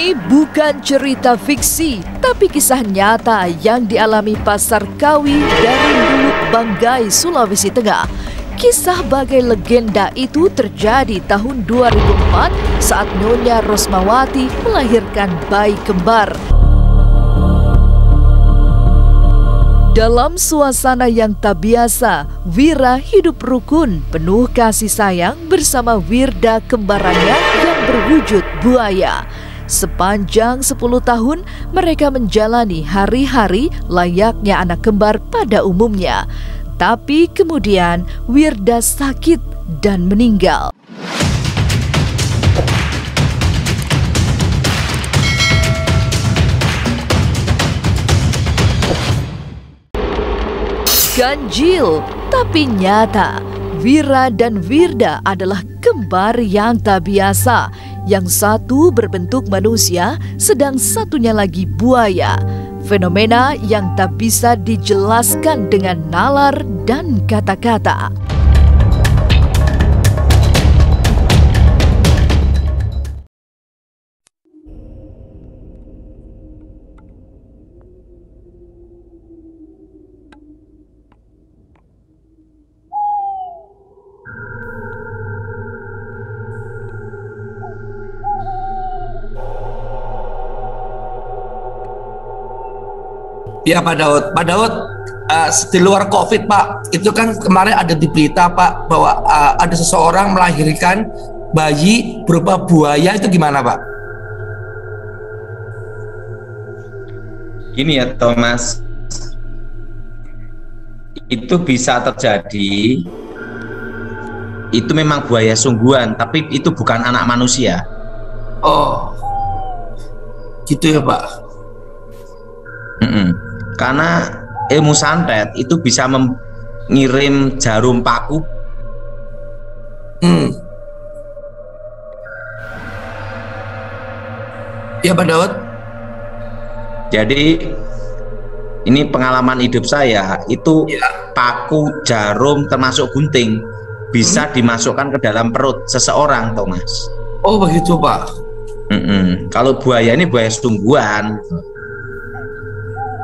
Ini bukan cerita fiksi, tapi kisah nyata yang dialami Pasar Kawi dari Luwuk Banggai, Sulawesi Tengah. Kisah bagai legenda itu terjadi tahun 2004 saat Nyonya Rosmawati melahirkan bayi kembar. Dalam suasana yang tak biasa, Wira hidup rukun, penuh kasih sayang bersama Wirda kembarannya yang berwujud buaya. Sepanjang 10 tahun, mereka menjalani hari-hari layaknya anak kembar pada umumnya. Tapi kemudian Wirda sakit dan meninggal. Ganjil, tapi nyata. Wira dan Wirda adalah kembar yang tak biasa. Yang satu berbentuk manusia, sedang satunya lagi buaya. Fenomena yang tak bisa dijelaskan dengan nalar dan kata-kata. Ya Pak Daud, di luar COVID Pak, itu kan kemarin ada di berita Pak bahwa ada seseorang melahirkan bayi berupa buaya, itu gimana Pak? Gini ya Thomas, itu bisa terjadi, itu memang buaya sungguhan, tapi itu bukan anak manusia. Oh, gitu ya Pak. Karena ilmu santet itu bisa mengirim jarum paku. Ya Pak Daud. Jadi ini pengalaman hidup saya, itu paku, jarum termasuk gunting bisa dimasukkan ke dalam perut seseorang, Thomas. Oh begitu Pak. Kalau buaya ini buaya sungguhan.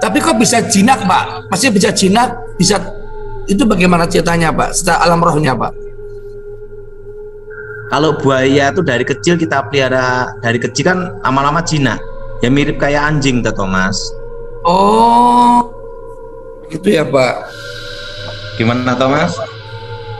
Tapi kok bisa jinak Pak? Masih bisa jinak, bisa, itu bagaimana ceritanya Pak? Setelah alam rohnya Pak? Kalau buaya itu dari kecil kita pelihara, dari kecil kan lama-lama jinak. Ya mirip kayak anjing tuh Thomas. Oh, gitu ya Pak. Gimana Thomas?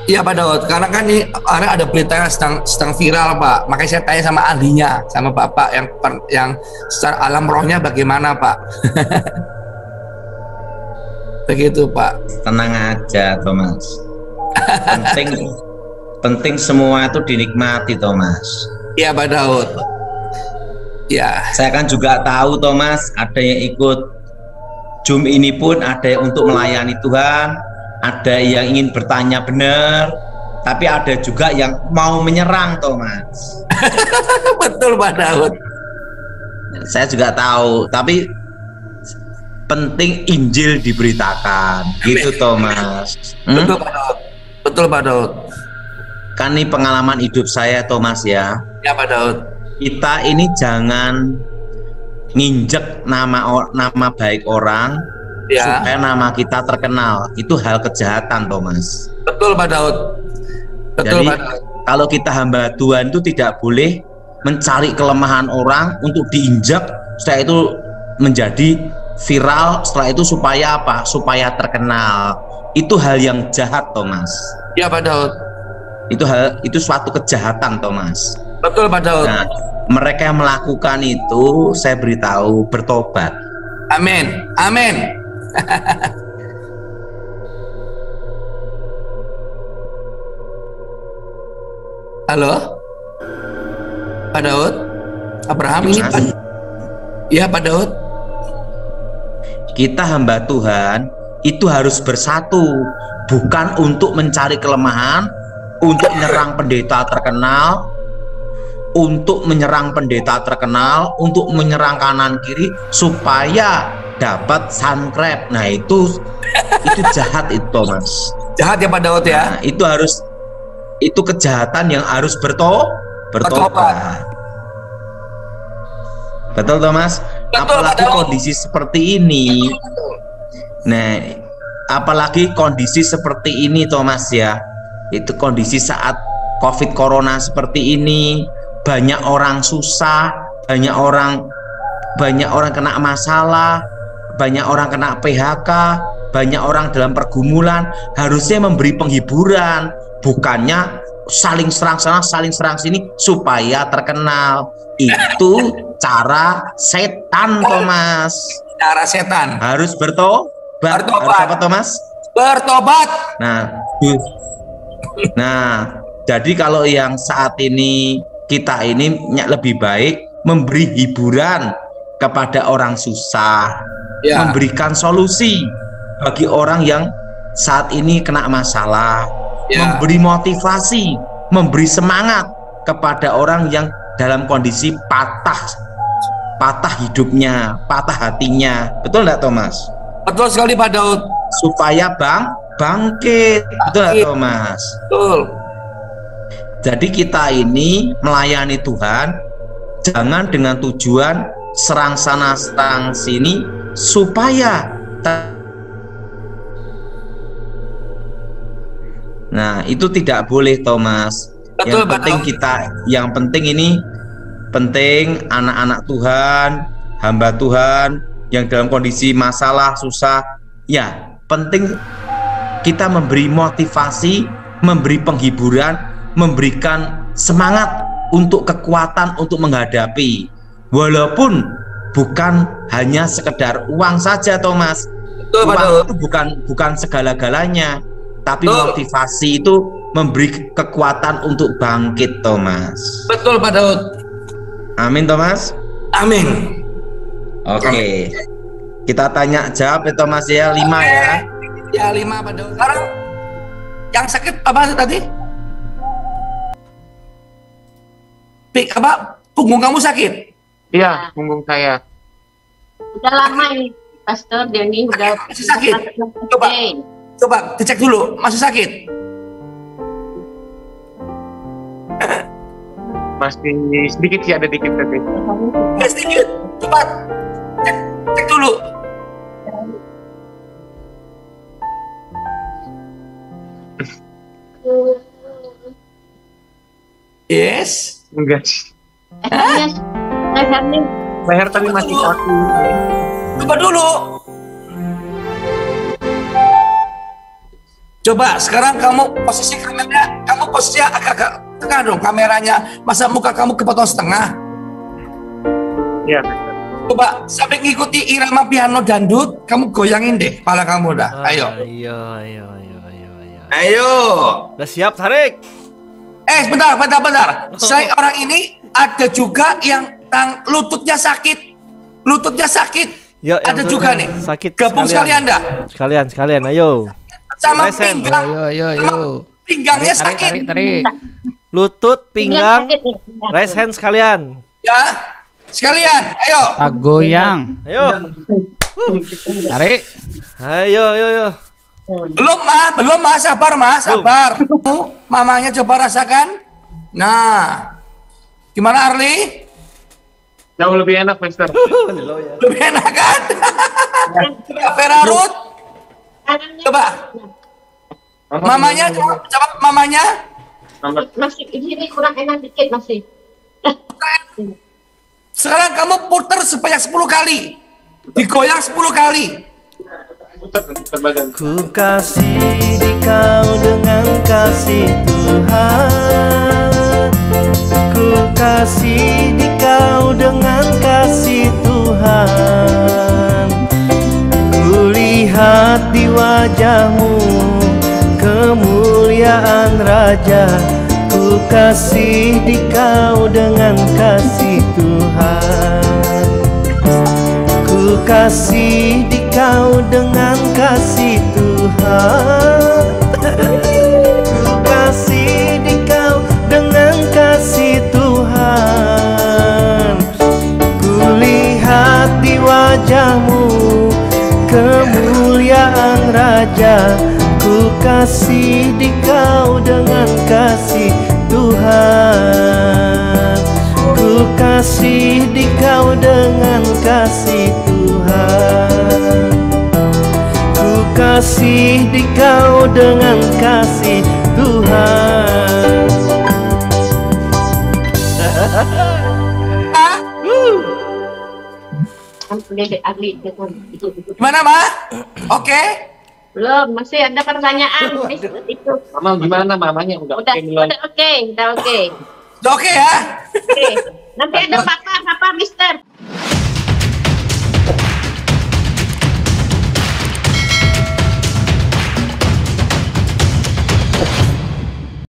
Iya Pak Daud, karena kan ini ada berita yang sedang viral Pak. Makanya saya tanya sama ahlinya, sama Bapak yang secara alam rohnya bagaimana Pak? Begitu Pak. Tenang aja Thomas. penting semua itu dinikmati Thomas. Iya Pak Daud. Ya. Saya kan juga tahu Thomas, ada yang ikut Zoom ini pun ada yang untuk melayani Tuhan, ada yang ingin bertanya benar, tapi ada juga yang mau menyerang Thomas. Betul Pak Daud. Saya juga tahu, tapi penting Injil diberitakan. Amin. Gitu Thomas. Betul Pak Daud. Betul Pak Daud. Kan ini pengalaman hidup saya Thomas ya. Ya Pak Daud. Kita ini jangan nginjek nama baik orang supaya nama kita terkenal. Itu hal kejahatan Thomas. Betul Pak Daud. Betul. Jadi Pak Daud, kalau kita hamba Tuhan itu tidak boleh mencari kelemahan orang untuk diinjak, setelah itu menjadi viral, setelah itu supaya apa? Supaya terkenal. Itu hal yang jahat Thomas. Ya Pak Daud. Itu suatu kejahatan Thomas. Betul Pak Daud. Nah, mereka yang melakukan itu saya beritahu bertobat. Amin. Amin. Halo Pak Daud, Abraham ini Pak. Iya Pak Daud. Kita hamba Tuhan itu harus bersatu, bukan untuk mencari kelemahan, untuk menyerang pendeta terkenal, untuk menyerang kanan kiri supaya dapat sunkrep. Nah itu jahat itu Thomas. Jahat ya Pak Daud ya. Nah, itu kejahatan yang harus bertobat. Betul Thomas? Betul, Apalagi betul. kondisi seperti ini. Nah, apalagi kondisi seperti ini Thomas ya. Itu kondisi saat Covid Corona seperti ini, banyak orang susah, banyak orang kena masalah, banyak orang kena PHK, banyak orang dalam pergumulan. Harusnya memberi penghiburan, bukannya saling serang sana, saling serang sini supaya terkenal. Itu cara setan Thomas. Cara setan. Harus bertobat. Harus apa Thomas? Bertobat. Nah, jadi kalau yang saat ini kita ini lebih baik memberi hiburan kepada orang susah, Ya. memberikan solusi bagi orang yang saat ini kena masalah, Ya. memberi motivasi, memberi semangat kepada orang yang dalam kondisi patah hidupnya, patah hatinya. Betul nggak Thomas? Betul sekali Pak Daud. Supaya bangkit. Betul nggak Thomas? Betul. Jadi kita ini melayani Tuhan jangan dengan tujuan serang sana serang sini supaya nah itu tidak boleh Thomas. Betul, Yang penting ini anak-anak Tuhan, hamba Tuhan yang dalam kondisi masalah susah, ya penting kita memberi motivasi, memberi penghiburan, memberikan semangat untuk kekuatan untuk menghadapi, walaupun bukan hanya sekedar uang saja Thomas. Betul, uang itu bukan segala-galanya, tapi motivasi itu memberi kekuatan untuk bangkit Thomas. Betul Pak Daud. Amin Thomas. Amin. Oke. Kita tanya jawab ya Thomas ya, 5 ya. Ya 5 Pak Daud. Sekarang yang sakit apa tadi? Apa? Punggung kamu sakit? Iya, punggung saya. Udah lama ini, Pastor Denny udah Masih sakit? Coba dicek dulu, masih sakit? Masih sedikit sih, ada dikit tapi. Ya sedikit. Coba cek dulu. Yes. Enggak sih. Lehernya Leher tadi masih kaku. Coba dulu. Coba sekarang kamu posisinya agak tengah dong kameranya. Masa muka kamu kepotong setengah? Iya. Coba sampai ngikuti irama piano dangdut, kamu goyangin deh kepala kamu dah. Ayo. Ayo. Udah siap, tarik. Bentar. Selain orang ini ada juga yang lututnya sakit. Ya, Ada juga nih. Sakit. Gabung sekalian dah. Sekalian, ayo. Sama Lesen. pinggang. Yo. Pinggangnya sakit. Tarik. Lutut, pinggang, raise hand sekalian. Ya. Sekalian, ayo. Goyang. Ayo. Tarik. Ayo. Belum sabar. Mamanya coba rasakan. Nah. Gimana Arli? Jauh lebih enak, Mister. Lebih enak kan? Ferarut. Coba. Mamanya coba mamanya. masih ini kurang enak dikit masih. Sekarang kamu putar sebanyak 10 kali. Digoyang 10 kali. Ku kasih dikau dengan kasih Tuhan. Ku kasih dikau dengan kasih Tuhan. Ku lihat di wajahmu kemuliaan Raja. Ku kasih dikau dengan kasih Tuhan. Ku kasih dikau dengan kasih Tuhan. Ku kasih dikau dengan kasih Tuhan. Ku lihat di wajahmu kemuliaan Raja. Ku kasih dikau dengan kasih Tuhan. Ku kasih dikau dengan kasih di kau dengan kasih Tuhan. Gimana, Ma? Oke? Belum, masih ada pertanyaan. Itu. Mama gimana mamanya? Udah Udah, oke belum? udah oke, udah oke. Udah oke ya? Oke. Nanti ada papa, Mister.